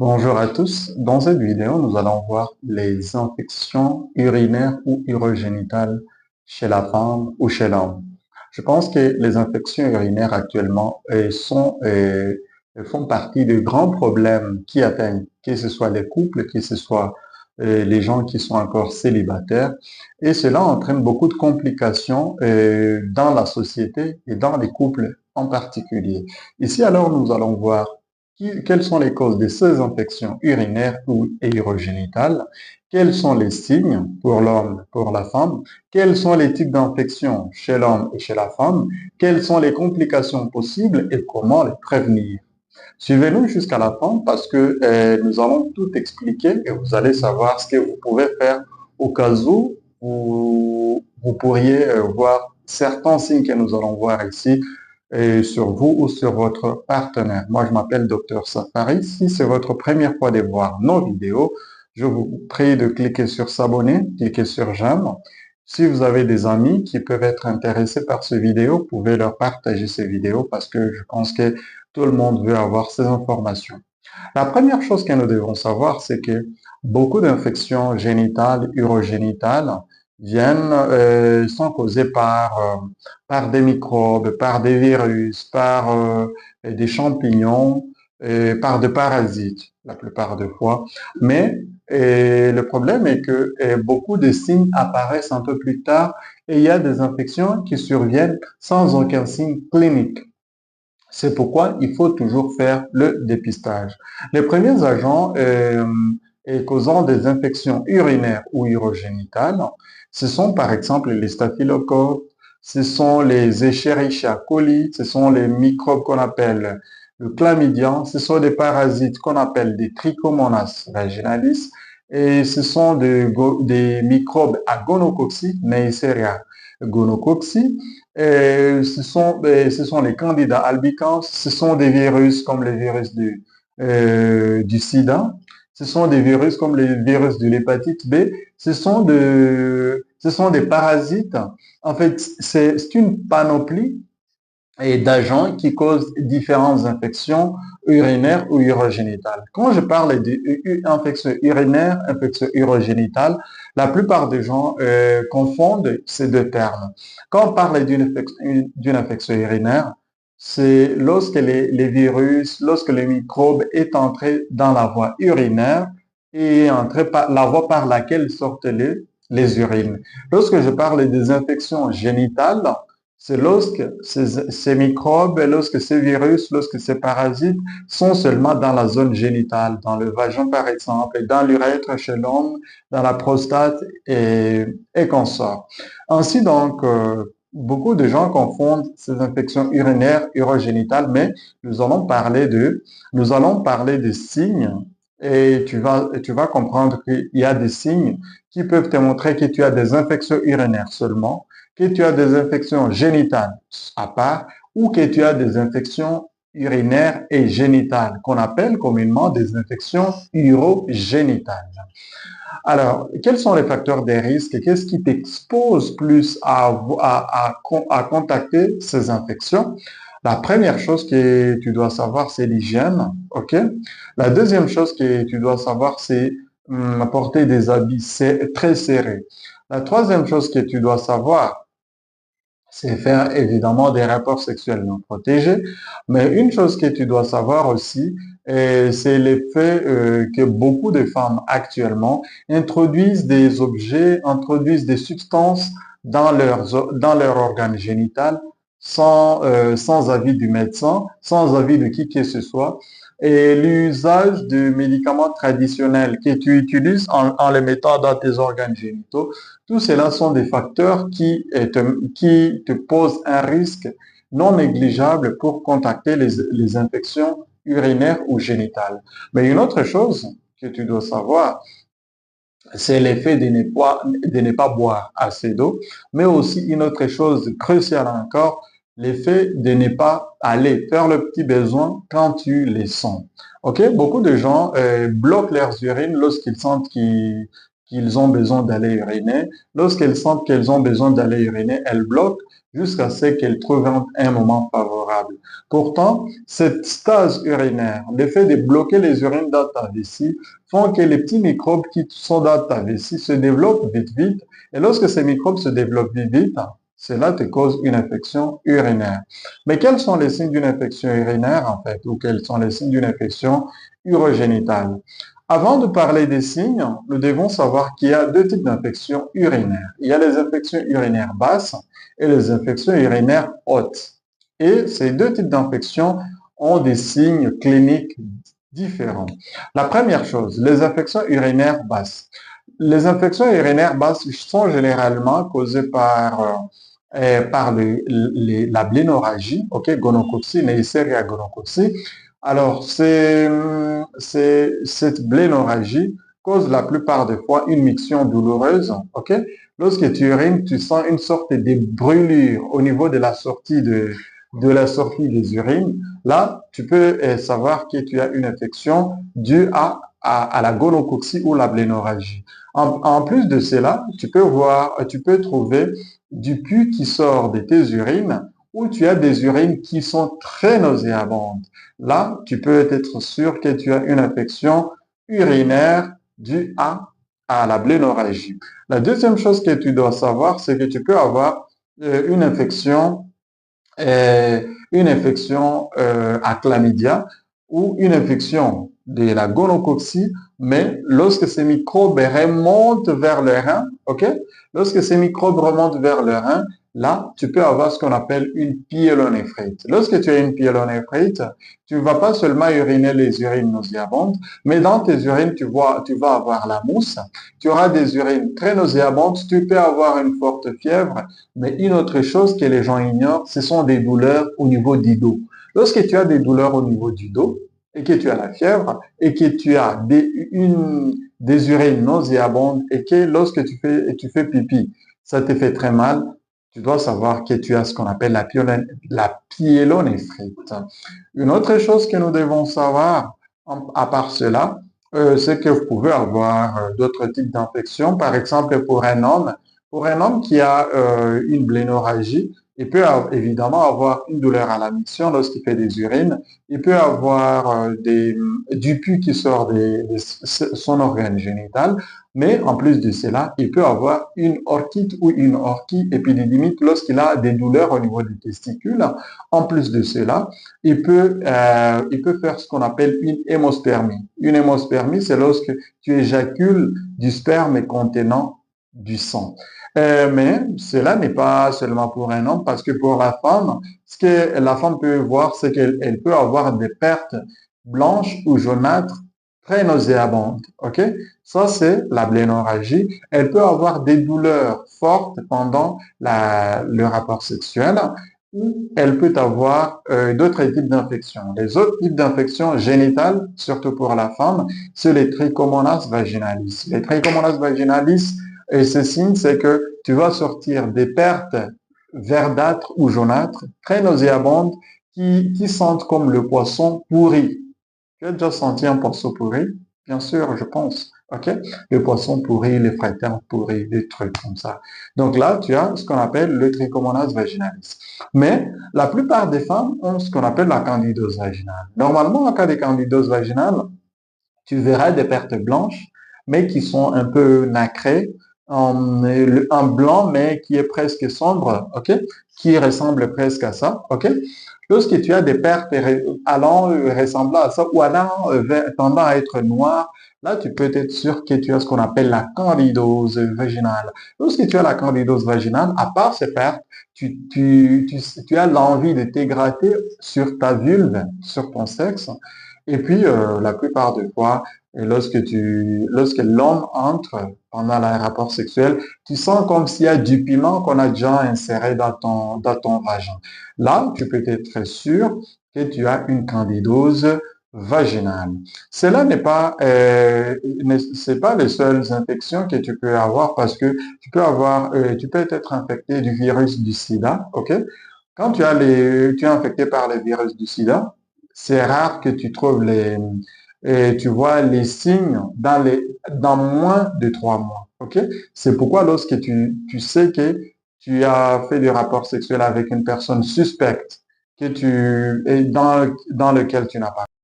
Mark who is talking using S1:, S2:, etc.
S1: Bonjour à tous. Dans cette vidéo, nous allons voir les infections urinaires ou urogénitales chez la femme ou chez l'homme. Je pense que les infections urinaires actuellement font partie de grands problèmes qui atteignent, que ce soit les couples, que ce soit les gens qui sont encore célibataires. Et cela entraîne beaucoup de complications dans la société et dans les couples en particulier. Ici, alors, nous allons voir quelles sont les causes de ces infections urinaires ou urogénitales? Quels sont les signes pour l'homme, pour la femme? Quels sont les types d'infections chez l'homme et chez la femme? Quelles sont les complications possibles et comment les prévenir? Suivez-nous jusqu'à la fin parce que nous allons tout expliquer et vous allez savoir ce que vous pouvez faire au cas où vous pourriez voir certains signes que nous allons voir ici sur vous ou sur votre partenaire. Moi, je m'appelle Dr Safari. Si c'est votre première fois de voir nos vidéos, je vous prie de cliquer sur s'abonner, cliquer sur j'aime. Si vous avez des amis qui peuvent être intéressés par ces vidéos, vous pouvez leur partager ces vidéos parce que je pense que tout le monde veut avoir ces informations. La première chose que nous devons savoir, c'est que beaucoup d'infections génitales, urogénitales, sont causées par des microbes, par des virus, par des champignons, par des parasites, la plupart des fois. Mais le problème est que beaucoup de signes apparaissent un peu plus tard et il y a des infections qui surviennent sans aucun signe clinique. C'est pourquoi il faut toujours faire le dépistage. Les premiers agents causant des infections urinaires ou urogénitales, ce sont par exemple les staphylocoques, ce sont les Escherichia coli, ce sont les microbes qu'on appelle le chlamydia, ce sont des parasites qu'on appelle des trichomonas vaginalis et ce sont des microbes à gonococci, Neisseria gonococci. Ce sont les candidats albicans, ce sont des virus comme les virus du sida, ce sont des virus comme les virus de l'hépatite B, ce sont des parasites. En fait, c'est une panoplie et d'agents qui causent différentes infections urinaires ou urogénitales. Quand je parle d'infections urinaires, infections urogénitales, la plupart des gens confondent ces deux termes. Quand on parle d'une infection urinaire, c'est lorsque les virus, lorsque les microbes est entré dans la voie urinaire et entré par la voie par laquelle sortent les urines. Lorsque je parle des infections génitales, c'est lorsque ces microbes, lorsque ces virus, lorsque ces parasites sont seulement dans la zone génitale, dans le vagin par exemple, dans l'urètre chez l'homme, dans la prostate et consorts. Ainsi donc, beaucoup de gens confondent ces infections urinaires, urogénitales, mais nous allons parler de signes et tu vas comprendre qu'il y a des signes qui peuvent te montrer que tu as des infections urinaires seulement, que tu as des infections génitales à part ou que tu as des infections urinaires et génitales qu'on appelle communément des infections urogénitales. Alors, quels sont les facteurs des risques et qu'est-ce qui t'expose plus à contacter ces infections? La première chose que tu dois savoir, c'est l'hygiène, ok? La deuxième chose que tu dois savoir, c'est porter des habits très serrés. La troisième chose que tu dois savoir, c'est faire évidemment des rapports sexuels non protégés. Mais une chose que tu dois savoir aussi, c'est l'effet que beaucoup de femmes actuellement introduisent des objets, introduisent des substances dans leur organe génital sans avis du médecin, sans avis de qui que ce soit. Et l'usage de médicaments traditionnels que tu utilises en les mettant dans tes organes génitaux, tout cela sont des facteurs qui te posent un risque non négligeable pour contacter les infections urinaires ou génitales. Mais une autre chose que tu dois savoir, c'est l'effet de ne pas boire assez d'eau, mais aussi une autre chose cruciale encore, l'effet de ne pas aller faire le petit besoin quand tu les sens. Ok, beaucoup de gens bloquent leurs urines lorsqu'ils sentent qu'ils ont besoin d'aller uriner. Lorsqu'elles sentent qu'elles ont besoin d'aller uriner, elles bloquent jusqu'à ce qu'elles trouvent un moment favorable. Pourtant, cette stase urinaire, le fait de bloquer les urines dans ta vessie, font que les petits microbes qui sont dans ta vessie se développent vite vite. Et lorsque ces microbes se développent vite vite, cela te cause une infection urinaire. Mais quels sont les signes d'une infection urinaire, en fait, ou quels sont les signes d'une infection urogénitale? Avant de parler des signes, nous devons savoir qu'il y a deux types d'infections urinaires. Il y a les infections urinaires basses et les infections urinaires hautes. Et ces deux types d'infections ont des signes cliniques différents. La première chose, les infections urinaires basses. Les infections urinaires basses sont généralement causées par la blénorragie, ok, gonococcie, Neisseria gonococcie. Alors, cette blénorragie cause la plupart des fois une miction douloureuse, ok? Lorsque tu urines, tu sens une sorte de brûlure au niveau de la sortie de la sortie des urines. Là, tu peux savoir que tu as une infection due à la gonococcie ou la blénorragie. En plus de cela, tu peux trouver du pus qui sort de tes urines ou tu as des urines qui sont très nauséabondes. Là, tu peux être sûr que tu as une infection urinaire due à la blénorragie. La deuxième chose que tu dois savoir, c'est que tu peux avoir une infection une infection à chlamydia ou une infection de la gonococcie, mais lorsque ces microbes remontent vers le rein, ok? Lorsque ces microbes remontent vers le rein, là, tu peux avoir ce qu'on appelle une pyélonéphrite. Lorsque tu as une pyélonéphrite, tu ne vas pas seulement uriner les urines nauséabondes, mais dans tes urines, tu vas avoir la mousse, tu auras des urines très nauséabondes, tu peux avoir une forte fièvre, mais une autre chose que les gens ignorent, ce sont des douleurs au niveau du dos. Lorsque tu as des douleurs au niveau du dos et que tu as la fièvre et que tu as des urines nauséabondes et que lorsque tu fais pipi, ça te fait très mal, tu dois savoir que tu as ce qu'on appelle la pyélonéphrite. Une autre chose que nous devons savoir, à part cela, c'est que vous pouvez avoir d'autres types d'infections. Par exemple, pour un homme qui a une blénorragie, il peut évidemment avoir une douleur à la miction lorsqu'il fait des urines. Il peut avoir du pus qui sort de son organe génital. Mais en plus de cela, il peut avoir une orchite ou une orchiépididymite lorsqu'il a des douleurs au niveau des testicules. En plus de cela, il peut faire ce qu'on appelle une hémospermie. Une hémospermie, c'est lorsque tu éjacules du sperme contenant du sang. Mais cela n'est pas seulement pour un homme, parce que pour la femme, ce que la femme peut voir, c'est qu'elle peut avoir des pertes blanches ou jaunâtres très nauséabondes. Ok? Ça, c'est la blénorragie. Elle peut avoir des douleurs fortes pendant le rapport sexuel ou elle peut avoir d'autres types d'infections. Les autres types d'infections génitales, surtout pour la femme, c'est les trichomonas vaginalis. Les trichomonas vaginalis, et ce signe, c'est que tu vas sortir des pertes verdâtres ou jaunâtres, très nauséabondes, qui sentent comme le poisson pourri. Tu as déjà senti un poisson pourri? Bien sûr, je pense. OK? Le poisson pourri, les frétins pourris, des trucs comme ça. Donc là, tu as ce qu'on appelle le trichomonas vaginalis. Mais la plupart des femmes ont ce qu'on appelle la candidose vaginale. Normalement, en cas de candidose vaginale, tu verras des pertes blanches, mais qui sont un peu nacrées, en blanc, mais qui est presque sombre, ok? Qui ressemble presque à ça, ok? Lorsque tu as des pertes allant ressemblant à ça ou allant tendant à être noires, là, tu peux être sûr que tu as ce qu'on appelle la candidose vaginale. Lorsque tu as la candidose vaginale, à part ces pertes, tu as l'envie de t'égratter sur ta vulve, sur ton sexe, et puis, la plupart des fois, lorsque l'homme entre pendant le rapport sexuel, tu sens comme s'il y a du piment qu'on a déjà inséré dans ton vagin. Là, tu peux être très sûr que tu as une candidose vaginale. Cela c'est pas les seules infections que tu peux avoir parce que tu peux être infecté du virus du sida, ok? Quand tu es infecté par le virus du sida, c'est rare que tu trouves et tu vois les signes dans moins de 3 mois. OK? C'est pourquoi lorsque tu sais que tu as fait des rapports sexuels avec une personne suspecte que tu, et dans lequel tu n'as pas